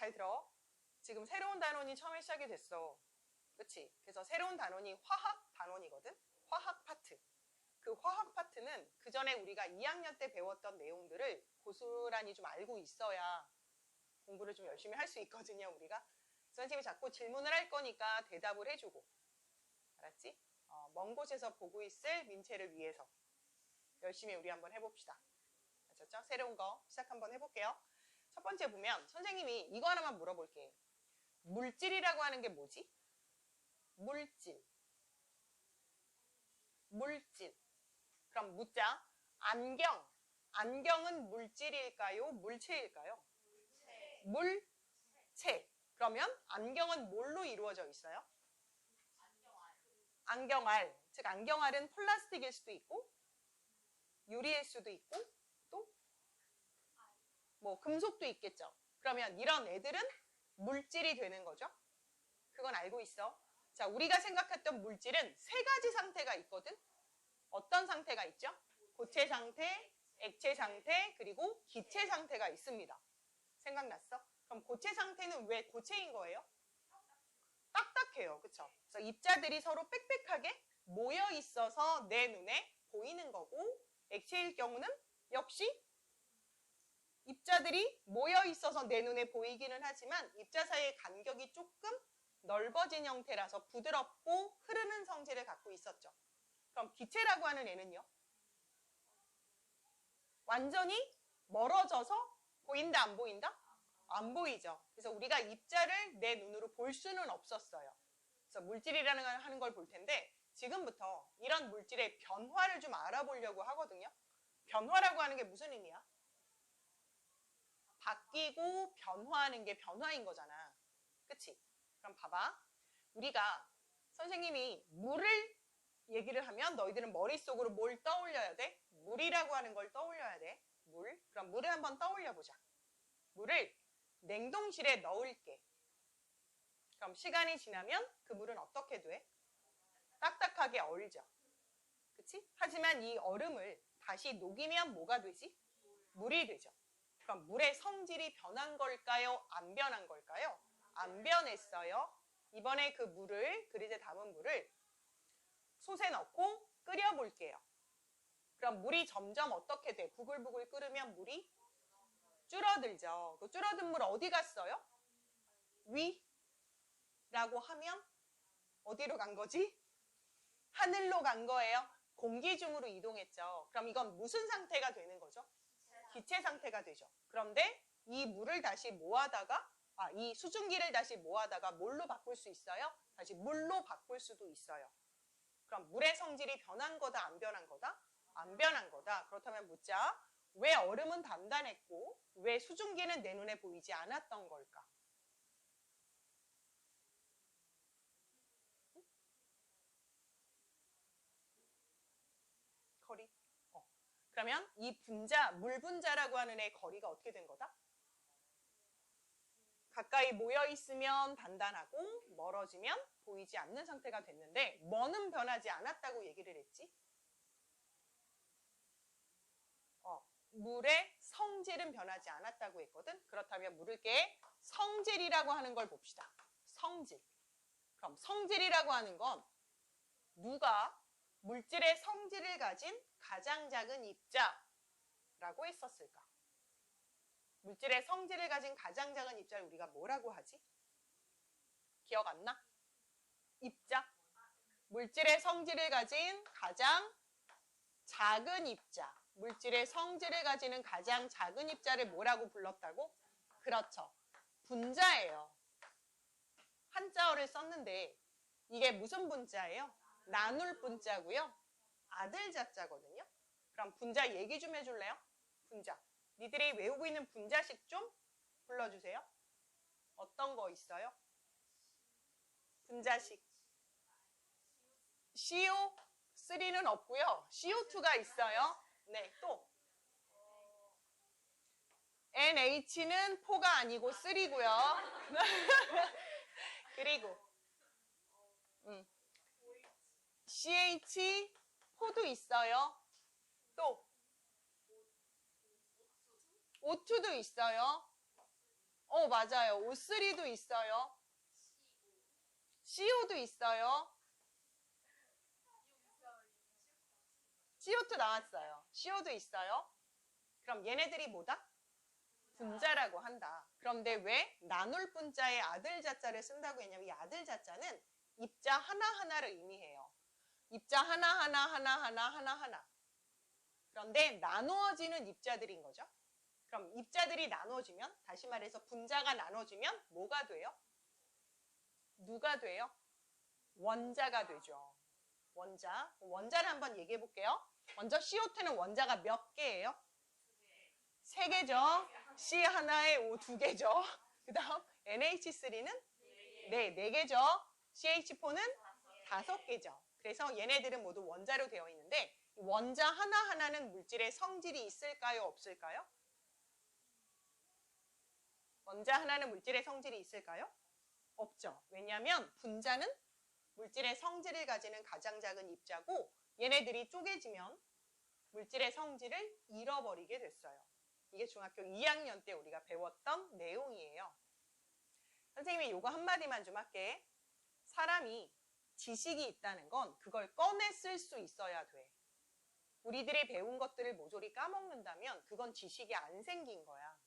잘 들어. 지금 새로운 단원이 처음에 시작이 됐어. 그치? 그래서 새로운 단원이 화학 단원이거든? 화학 파트. 그 화학 파트는 그 전에 우리가 2학년 때 배웠던 내용들을 고스란히 좀 알고 있어야 공부를 좀 열심히 할 수 있거든요, 우리가. 선생님이 자꾸 질문을 할 거니까 대답을 해주고. 알았지? 먼 곳에서 보고 있을 민채를 위해서 열심히 우리 한번 해봅시다. 아셨죠? 새로운 거 시작 한번 해볼게요. 첫 번째 보면 선생님이 이거 하나만 물어볼게. 물질이라고 하는 게 뭐지? 물질. 물질. 그럼 묻자. 안경. 안경은 물질일까요? 물체일까요? 물체. 그러면 안경은 뭘로 이루어져 있어요? 안경알. 즉 안경알은 플라스틱일 수도 있고 유리일 수도 있고 또 뭐 금속도 있겠죠. 그러면 이런 애들은 물질이 되는 거죠. 그건 알고 있어. 자, 우리가 생각했던 물질은 세 가지 상태가 있거든. 어떤 상태가 있죠? 고체 상태, 액체 상태, 그리고 기체 상태가 있습니다. 생각났어? 그럼 고체 상태는 왜 고체인 거예요? 딱딱해요. 그쵸? 그래서 입자들이 서로 빽빽하게 모여 있어서 내 눈에 보이는 거고, 액체일 경우는 역시 입자들이 모여 있어서 내 눈에 보이기는 하지만 입자 사이의 간격이 조금 넓어진 형태라서 부드럽고 흐르는 성질을 갖고 있었죠. 그럼 기체라고 하는 애는요? 완전히 멀어져서 보인다, 안 보인다? 안 보이죠. 그래서 우리가 입자를 내 눈으로 볼 수는 없었어요. 그래서 물질이라는 걸 하는 걸 볼 텐데 지금부터 이런 물질의 변화를 좀 알아보려고 하거든요. 변화라고 하는 게 무슨 의미야? 바뀌고 변화하는 게 변화인 거잖아. 그치? 그럼 봐봐. 우리가 선생님이 물을 얘기를 하면 너희들은 머릿속으로 뭘 떠올려야 돼? 물이라고 하는 걸 떠올려야 돼. 물. 그럼 물을 한번 떠올려 보자. 물을 냉동실에 넣을게. 그럼 시간이 지나면 그 물은 어떻게 돼? 딱딱하게 얼죠. 그치? 하지만 이 얼음을 다시 녹이면 뭐가 되지? 물이 되죠. 그럼 물의 성질이 변한 걸까요? 안 변한 걸까요? 안 변했어요. 이번에 그 물을, 그릇에 담은 물을 솥에 넣고 끓여볼게요. 그럼 물이 점점 어떻게 돼? 부글부글 끓으면 물이 줄어들죠. 그 줄어든 물 어디 갔어요? 위라고 하면 어디로 간 거지? 하늘로 간 거예요. 공기 중으로 이동했죠. 그럼 이건 무슨 상태가 되는 거죠? 기체 상태가 되죠. 그런데 이 물을 다시 모아다가 이 수증기를 다시 모아다가 뭘로 바꿀 수 있어요? 다시 물로 바꿀 수도 있어요. 그럼 물의 성질이 변한 거다, 안 변한 거다? 안 변한 거다. 그렇다면 묻자. 왜 얼음은 단단했고 왜 수증기는 내 눈에 보이지 않았던 걸까? 거리? 그러면 이 분자, 물 분자라고 하는 애의 거리가 어떻게 된 거다? 가까이 모여 있으면 단단하고 멀어지면 보이지 않는 상태가 됐는데 뭐는 변하지 않았다고 얘기를 했지? 물의 성질은 변하지 않았다고 했거든. 그렇다면 물의 성질이라고 하는 걸 봅시다. 성질. 그럼 성질이라고 하는 건 누가 물질의 성질을 가진 가장 작은 입자라고 했었을까? 물질의 성질을 가진 가장 작은 입자를 우리가 뭐라고 하지? 기억 안 나? 입자. 물질의 성질을 가진 가장 작은 입자. 물질의 성질을 가지는 가장 작은 입자를 뭐라고 불렀다고? 그렇죠. 분자예요. 한자어를 썼는데 이게 무슨 분자예요? 나눌 분자고요. 아들 자자거든요. 그럼 분자 얘기 좀 해줄래요? 분자. 니들이 외우고 있는 분자식 좀 불러주세요. 어떤 거 있어요? 분자식. CO3는 없고요. CO2가 있어요. 네, 또 NH는 4가 아니고 3고요. 그리고 CH4도 있어요. 또 O2도 있어요. 맞아요. O3도 있어요. CO도 있어요. CO2 나왔어요. CO도 있어요. 그럼 얘네들이 뭐다? 분자라고 한다. 그런데 왜 나눌 분자에 아들 자자를 쓴다고 했냐면 이 아들 자자는 입자 하나하나를 의미해요. 입자 하나. 그런데 나누어지는 입자들인 거죠. 그럼 입자들이 나눠지면, 다시 말해서 분자가 나눠지면 뭐가 돼요? 누가 돼요? 원자가 되죠. 원자를 한번 얘기해 볼게요. 먼저 CO2는 원자가 몇 개예요? 3개죠. C 하나에 O 2개죠. 그 다음 NH3는 네 4개죠. CH4는 5개죠. 그래서 얘네들은 모두 원자로 되어 있는데 원자 하나하나는 물질의 성질이 있을까요? 없을까요? 원자 하나는 물질의 성질이 있을까요? 없죠. 왜냐하면 분자는 물질의 성질을 가지는 가장 작은 입자고 얘네들이 쪼개지면 물질의 성질을 잃어버리게 됐어요. 이게 중학교 2학년 때 우리가 배웠던 내용이에요. 선생님이 이거 한마디만 좀 할게. 사람이 지식이 있다는 건 그걸 꺼내 쓸 수 있어야 돼. 우리들이 배운 것들을 모조리 까먹는다면 그건 지식이 안 생긴 거야.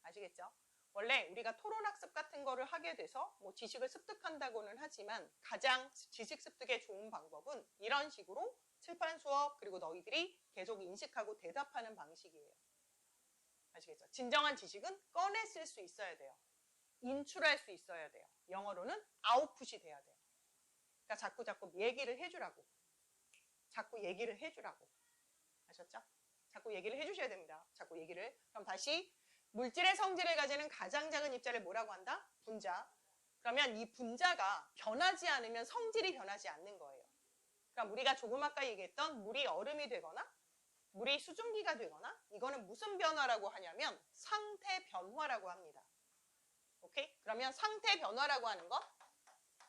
아시겠죠? 원래 우리가 토론학습 같은 거를 하게 돼서 뭐 지식을 습득한다고는 하지만 가장 지식 습득에 좋은 방법은 이런 식으로 칠판 수업 그리고 너희들이 계속 인식하고 대답하는 방식이에요. 아시겠죠? 진정한 지식은 꺼내 쓸 수 있어야 돼요. 인출할 수 있어야 돼요. 영어로는 아웃풋이 돼야 돼요. 그러니까 자꾸 얘기를 해주라고. 자꾸 얘기를 해주라고. 아셨죠? 자꾸 얘기를 해주셔야 됩니다. 자꾸 얘기를. 그럼 다시 물질의 성질을 가지는 가장 작은 입자를 뭐라고 한다? 분자. 그러면 이 분자가 변하지 않으면 성질이 변하지 않는 거예요. 그럼 우리가 조금 아까 얘기했던 물이 얼음이 되거나 물이 수증기가 되거나 이거는 무슨 변화라고 하냐면 상태 변화라고 합니다. 오케이? 그러면 상태 변화라고 하는 거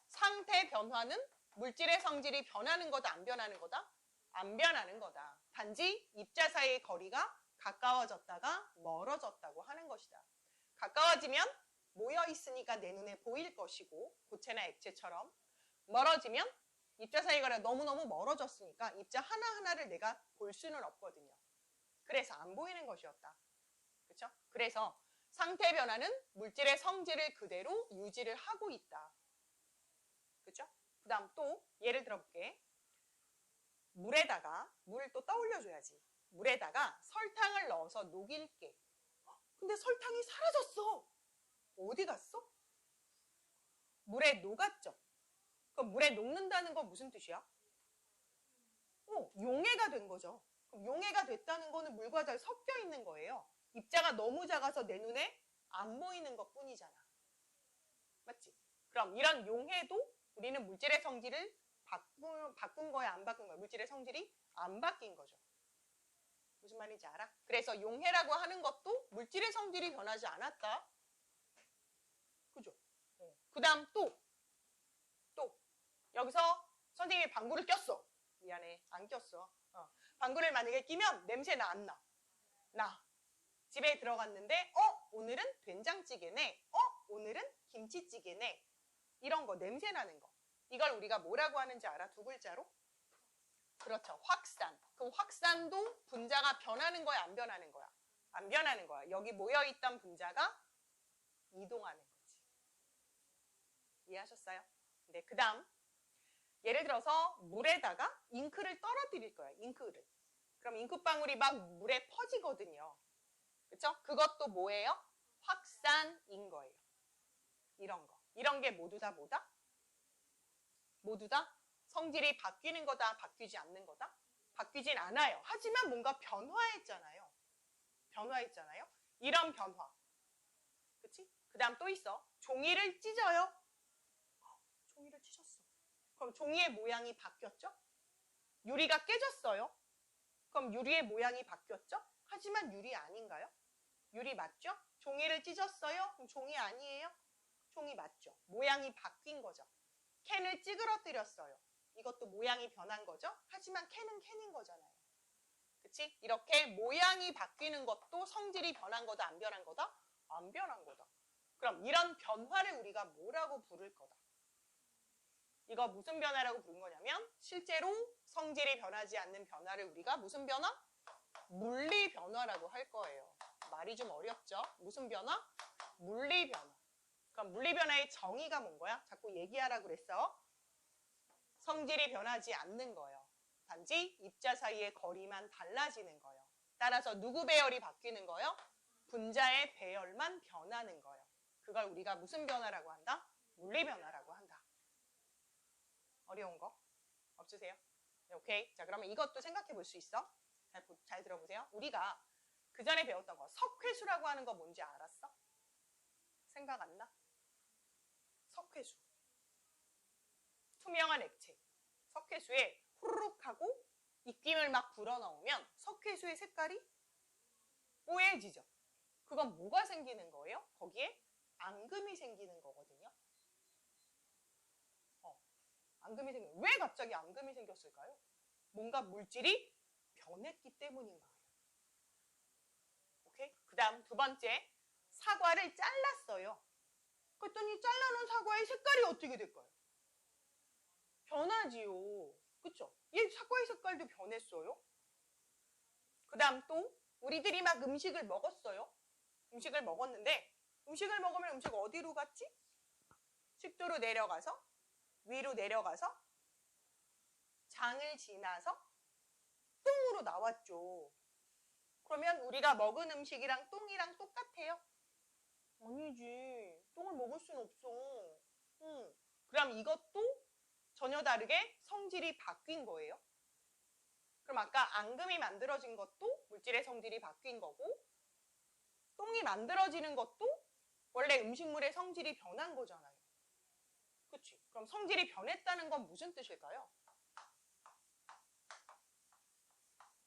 상태 변화는 물질의 성질이 변하는 거다 안 변하는 거다? 안 변하는 거다. 단지 입자 사이의 거리가 가까워졌다가 멀어졌다고 하는 것이다. 가까워지면 모여 있으니까 내 눈에 보일 것이고 고체나 액체처럼 멀어지면 입자 사이 거리가 너무너무 멀어졌으니까 입자 하나하나를 내가 볼 수는 없거든요. 그래서 안 보이는 것이었다. 그렇죠? 그래서 상태 변화는 물질의 성질을 그대로 유지를 하고 있다. 그렇죠? 그 다음 또 예를 들어볼게. 물에다가 물을 또 떠올려줘야지. 물에다가 설탕을 넣어서 녹일게. 근데 설탕이 사라졌어. 어디 갔어? 물에 녹았죠. 그럼 물에 녹는다는 건 무슨 뜻이야? 용해가 된 거죠. 그럼 용해가 됐다는 거는 물과 잘 섞여 있는 거예요. 입자가 너무 작아서 내 눈에 안 보이는 것 뿐이잖아. 맞지? 그럼 이런 용해도 우리는 물질의 성질을 바꾼 거야, 안 바꾼 거야? 물질의 성질이 안 바뀐 거죠. 무슨 말인지 알아? 그래서 용해라고 하는 것도 물질의 성질이 변하지 않았다. 그죠? 그 다음 또 여기서 선생님이 방구를 꼈어. 미안해, 안 꼈어. 방구를 만약에 끼면 냄새 안 나? 나. 집에 들어갔는데 오늘은 된장찌개네. 오늘은 김치찌개네. 이런 거 냄새 나는 거. 이걸 우리가 뭐라고 하는지 알아? 2글자로? 그렇죠. 확산. 그럼 확산도 분자가 변하는 거야, 안 변하는 거야? 안 변하는 거야. 여기 모여있던 분자가 이동하는 거지. 이해하셨어요? 네, 그 다음 예를 들어서 물에다가 잉크를 떨어뜨릴 거야. 잉크를. 그럼 잉크방울이 막 물에 퍼지거든요. 그렇죠? 그것도 뭐예요? 확산인 거예요. 이런 거. 이런 게 모두 다 뭐다? 모두 다 성질이 바뀌는 거다, 바뀌지 않는 거다? 바뀌진 않아요. 하지만 뭔가 변화했잖아요. 변화했잖아요. 이런 변화. 그치? 그 다음 또 있어. 종이를 찢어요. 종이를 찢었어. 그럼 종이의 모양이 바뀌었죠? 유리가 깨졌어요. 그럼 유리의 모양이 바뀌었죠? 하지만 유리 아닌가요? 유리 맞죠? 종이를 찢었어요? 그럼 종이 아니에요? 종이 맞죠? 모양이 바뀐 거죠. 캔을 찌그러뜨렸어요. 이것도 모양이 변한 거죠? 하지만 캔은 캔인 거잖아요. 그치? 이렇게 모양이 바뀌는 것도 성질이 변한 거다, 안 변한 거다? 안 변한 거다. 그럼 이런 변화를 우리가 뭐라고 부를 거다. 이거 무슨 변화라고 부른 거냐면 실제로 성질이 변하지 않는 변화를 우리가 무슨 변화? 물리 변화라고 할 거예요. 말이 좀 어렵죠? 무슨 변화? 물리 변화. 그럼 물리 변화의 정의가 뭔 거야? 자꾸 얘기하라 그랬어. 성질이 변하지 않는 거예요. 단지 입자 사이의 거리만 달라지는 거예요. 따라서 누구 배열이 바뀌는 거예요? 분자의 배열만 변하는 거예요. 그걸 우리가 무슨 변화라고 한다? 물리 변화라고 한다. 어려운 거 없으세요? 네, 오케이. 자, 그러면 이것도 생각해 볼 수 있어? 잘 들어보세요. 우리가 그 전에 배웠던 거 석회수라고 하는 거 뭔지 알았어? 생각 안 나? 석회수. 투명한 액체. 석회수에 후루룩 하고 입김을 막 불어넣으면 석회수의 색깔이 뽀얘지죠. 그건 뭐가 생기는 거예요? 거기에 앙금이 생기는 거거든요. 앙금이 왜 갑자기 앙금이 생겼을까요? 뭔가 물질이 변했기 때문인 거예요. 오케이? 그 다음 두 번째, 사과를 잘랐어요. 그랬더니 잘라놓은 사과의 색깔이 어떻게 될까요? 변하지요. 그쵸? 얘 사과의 색깔도 변했어요. 그 다음 또 우리들이 막 음식을 먹었어요. 음식을 먹었는데 음식을 먹으면 음식 어디로 갔지? 식도로 내려가서 위로 내려가서 장을 지나서 똥으로 나왔죠. 그러면 우리가 먹은 음식이랑 똥이랑 똑같아요? 아니지. 똥을 먹을 순 없어. 그럼 이것도 전혀 다르게 성질이 바뀐 거예요. 그럼 아까 앙금이 만들어진 것도 물질의 성질이 바뀐 거고 똥이 만들어지는 것도 원래 음식물의 성질이 변한 거잖아요. 그치? 그럼 성질이 변했다는 건 무슨 뜻일까요?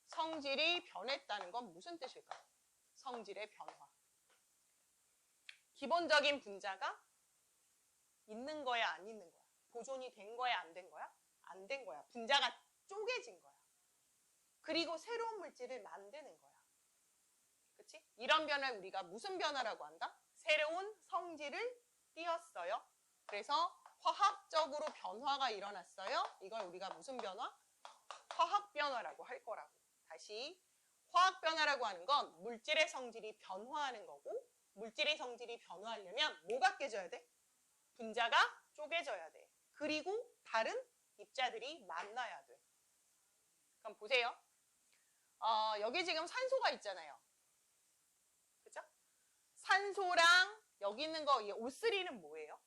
성질이 변했다는 건 무슨 뜻일까요? 성질의 변화. 기본적인 분자가 있는 거야, 안 있는 거야? 보존이 된 거야, 안 된 거야? 안 된 거야. 분자가 쪼개진 거야. 그리고 새로운 물질을 만드는 거야. 그치? 이런 변화를 우리가 무슨 변화라고 한다? 새로운 성질을 띄었어요. 그래서 화학적으로 변화가 일어났어요. 이걸 우리가 무슨 변화? 화학 변화라고 할 거라고. 다시 화학 변화라고 하는 건 물질의 성질이 변화하는 거고 물질의 성질이 변화하려면 뭐가 깨져야 돼? 분자가 쪼개져야 돼. 그리고 다른 입자들이 만나야 돼. 그럼 보세요. 여기 지금 산소가 있잖아요. 그죠? 산소랑 여기 있는 거 O3는 뭐예요?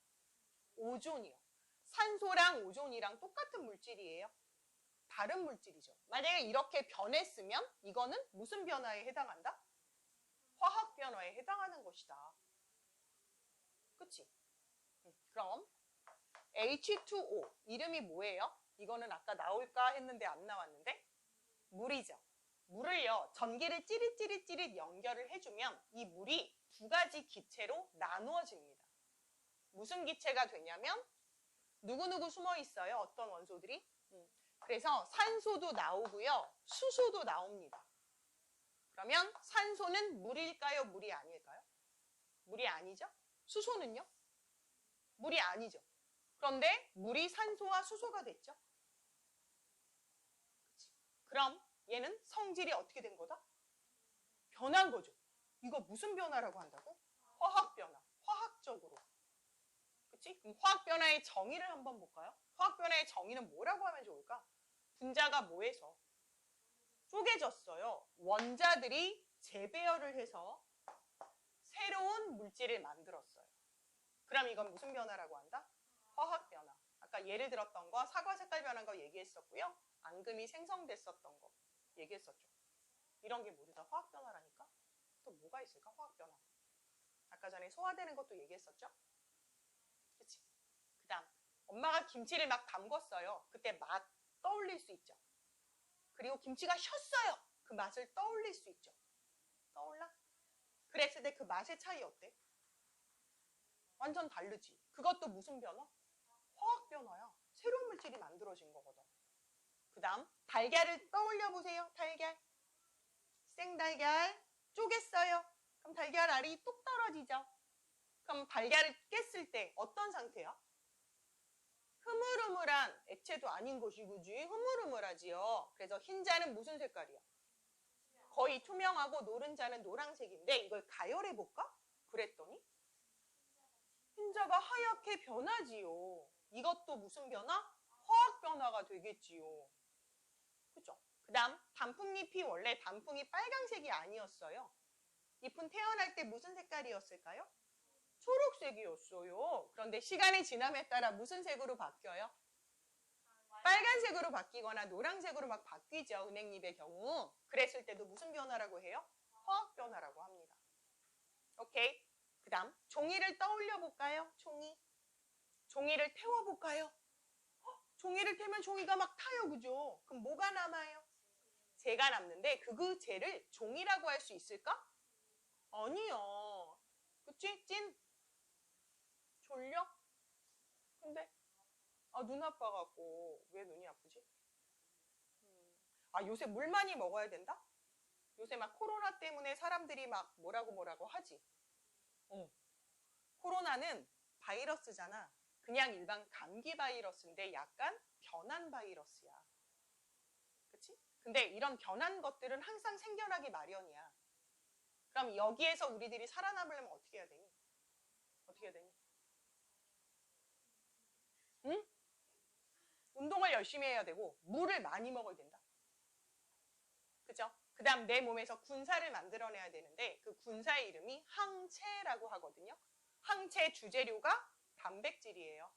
오존이요. 산소랑 오존이랑 똑같은 물질이에요. 다른 물질이죠. 만약에 이렇게 변했으면 이거는 무슨 변화에 해당한다? 화학 변화에 해당하는 것이다. 그치? 그럼 H2O 이름이 뭐예요? 이거는 아까 나올까 했는데 안 나왔는데 물이죠. 물을요 전기를 찌릿찌릿찌릿 연결을 해주면 이 물이 두 가지 기체로 나누어집니다. 무슨 기체가 되냐면 누구누구 숨어 있어요. 어떤 원소들이? 그래서 산소도 나오고요. 수소도 나옵니다. 그러면 산소는 물일까요? 물이 아닐까요? 물이 아니죠? 수소는요? 물이 아니죠. 그런데 물이 산소와 수소가 됐죠? 그치? 그럼 얘는 성질이 어떻게 된 거다? 변한 거죠. 이거 무슨 변화라고 한다고? 화학 변화. 화학적으로. 그치? 그럼 화학 변화의 정의를 한번 볼까요? 화학 변화의 정의는 뭐라고 하면 좋을까? 분자가 뭐해서? 쪼개졌어요. 원자들이 재배열을 해서 새로운 물질을 만들었어요. 그럼 이건 무슨 변화라고 한다? 화학 변화. 아까 예를 들었던 거 사과 색깔 변한 거 얘기했었고요. 앙금이 생성됐었던 거 얘기했었죠. 이런 게 모두 다 화학 변화라니까? 또 뭐가 있을까? 화학 변화. 아까 전에 소화되는 것도 얘기했었죠? 그치? 그 다음 엄마가 김치를 막 담궜어요. 그때 맛 떠올릴 수 있죠. 그리고 김치가 셨어요. 그 맛을 떠올릴 수 있죠. 떠올라? 그랬을 때 그 맛의 차이 어때? 완전 다르지. 그것도 무슨 변화? 화학 변화야. 새로운 물질이 만들어진 거거든. 그 다음 달걀을 떠올려 보세요. 달걀. 생달걀 쪼갰어요. 그럼 달걀 알이 뚝 떨어지죠. 그럼 달걀을 깼을 때 어떤 상태야? 흐물흐물한 액체도 아닌 것이 그지? 흐물흐물하지요. 그래서 흰자는 무슨 색깔이야? 거의 투명하고 노른자는 노란색인데 이걸 가열해 볼까? 그랬더니 흰자가 하얗게 변하지요. 이것도 무슨 변화? 화학 변화가 되겠지요. 그죠? 그 다음 단풍잎이 원래 단풍이 빨강색이 아니었어요. 잎은 태어날 때 무슨 색깔이었을까요? 초록색이었어요. 그런데 시간이 지남에 따라 무슨 색으로 바뀌어요? 빨간색으로 바뀌거나 노란색으로 막 바뀌죠. 은행잎의 경우. 그랬을 때도 무슨 변화라고 해요? 화학 변화라고 합니다. 오케이. 그 다음 종이를 떠올려 볼까요? 종이를 태워볼까요? 종이를 태면 종이가 막 타요. 그죠? 그럼 뭐가 남아요? 재가 남는데 그 재를 종이라고 할 수 있을까? 아니요. 그치? 찐? 졸려? 근데 눈 아파갖고 왜 눈이 아프지? 요새 물 많이 먹어야 된다? 요새 막 코로나 때문에 사람들이 막 뭐라고 하지? 코로나는 바이러스잖아. 그냥 일반 감기 바이러스인데 약간 변한 바이러스야. 그치? 근데 이런 변한 것들은 항상 생겨나기 마련이야. 그럼 여기에서 우리들이 살아남으려면 어떻게 해야 되니? 어떻게 해야 되니? 응? 운동을 열심히 해야 되고 물을 많이 먹어야 된다. 그죠? 그 다음 내 몸에서 군사를 만들어내야 되는데 그 군사의 이름이 항체라고 하거든요. 항체 주재료가 단백질이에요.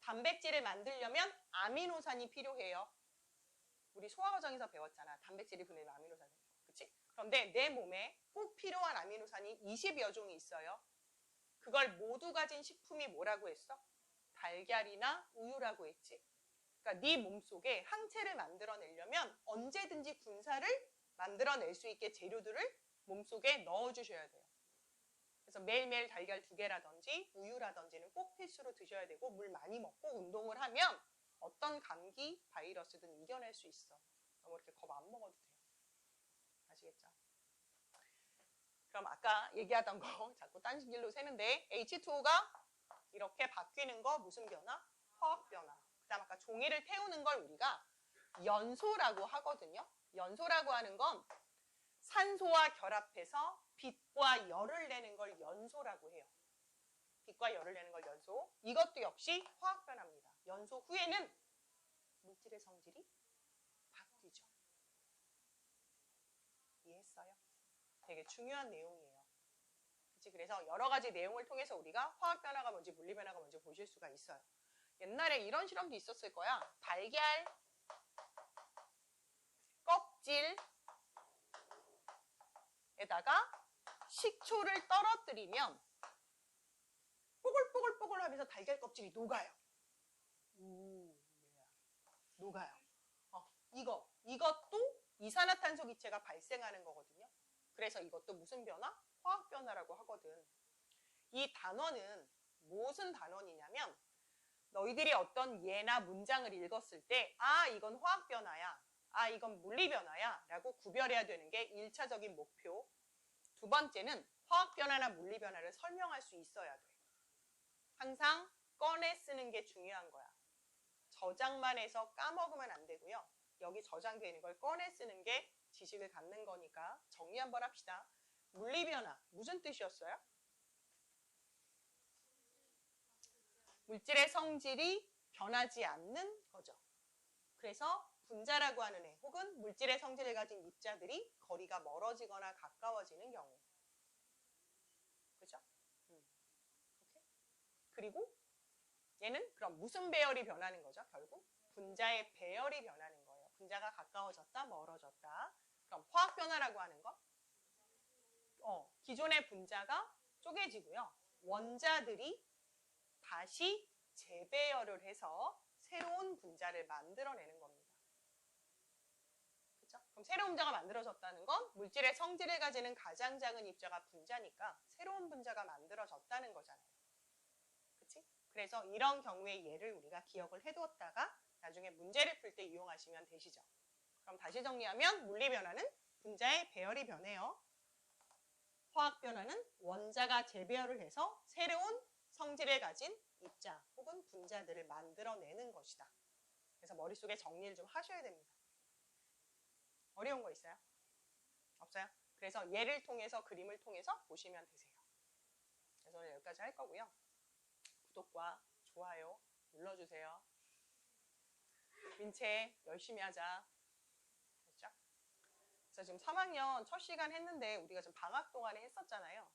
단백질을 만들려면 아미노산이 필요해요. 우리 소화과정에서 배웠잖아. 단백질이 분해되면 아미노산이. 그치? 그런데 내 몸에 꼭 필요한 아미노산이 20여 종이 있어요. 그걸 모두 가진 식품이 뭐라고 했어? 달걀이나 우유라고 했지. 그러니까 네 몸속에 항체를 만들어내려면 언제든지 군사를 만들어낼 수 있게 재료들을 몸속에 넣어주셔야 돼요. 그래서 매일매일 달걀 2개라든지 우유라든지는 꼭 필수로 드셔야 되고 물 많이 먹고 운동을 하면 어떤 감기, 바이러스든 이겨낼 수 있어. 너무 이렇게 겁 안 먹어도 돼요. 아시겠죠? 그럼 아까 얘기하던 거 자꾸 딴 길로 새는데 H2O가 이렇게 바뀌는 거 무슨 변화? 화학 변화. 그 다음 아까 종이를 태우는 걸 우리가 연소라고 하거든요. 연소라고 하는 건 산소와 결합해서 빛과 열을 내는 걸 연소라고 해요. 빛과 열을 내는 걸 연소. 이것도 역시 화학 변화입니다. 연소 후에는 물질의 성질이 바뀌죠. 이해했어요? 되게 중요한 내용이에요. 그치? 그래서 여러 가지 내용을 통해서 우리가 화학 변화가 뭔지 물리 변화가 뭔지 보실 수가 있어요. 옛날에 이런 실험도 있었을 거야. 달걀 껍질에다가 식초를 떨어뜨리면 뽀글뽀글뽀글 하면서 달걀 껍질이 녹아요. 녹아요. 이것도 이산화탄소 기체가 발생하는 거거든요. 그래서 이것도 무슨 변화? 화학 변화라고 하거든. 이 단원은 무슨 단원이냐면 너희들이 어떤 예나 문장을 읽었을 때 이건 화학 변화야. 이건 물리 변화야. 라고 구별해야 되는 게 1차적인 목표. 두 번째는 화학 변화나 물리 변화를 설명할 수 있어야 돼. 항상 꺼내 쓰는 게 중요한 거야. 저장만 해서 까먹으면 안 되고요. 여기 저장되어 있는 걸 꺼내 쓰는 게 지식을 갖는 거니까 정리 한번 합시다. 물리 변화, 무슨 뜻이었어요? 물질의 성질이 변하지 않는 거죠. 그래서 분자라고 하는 애 혹은 물질의 성질을 가진 입자들이 거리가 멀어지거나 가까워지는 경우. 그죠? 오케이? 그리고 얘는 그럼 무슨 배열이 변하는 거죠? 결국 분자의 배열이 변하는 거예요. 분자가 가까워졌다, 멀어졌다. 그럼 화학 변화라고 하는 거? 기존의 분자가 쪼개지고요. 원자들이 다시 재배열을 해서 새로운 분자를 만들어내는 겁니다. 그렇죠? 그럼 새로운 분자가 만들어졌다는 건 물질의 성질을 가지는 가장 작은 입자가 분자니까 새로운 분자가 만들어졌다는 거잖아요. 그치? 그래서 이런 경우의 예를 우리가 기억을 해두었다가 나중에 문제를 풀 때 이용하시면 되시죠. 그럼 다시 정리하면 물리 변화는 분자의 배열이 변해요. 화학 변화는 원자가 재배열을 해서 새로운 성질을 가진 입자 혹은 분자들을 만들어내는 것이다. 그래서 머릿속에 정리를 좀 하셔야 됩니다. 어려운 거 있어요? 없어요? 그래서 얘를 통해서 그림을 통해서 보시면 되세요. 그래서 오늘 여기까지 할 거고요. 구독과 좋아요 눌러주세요. 민채 열심히 하자. 됐죠? 그래서 지금 3학년 첫 시간 했는데 우리가 지금 방학 동안에 했었잖아요.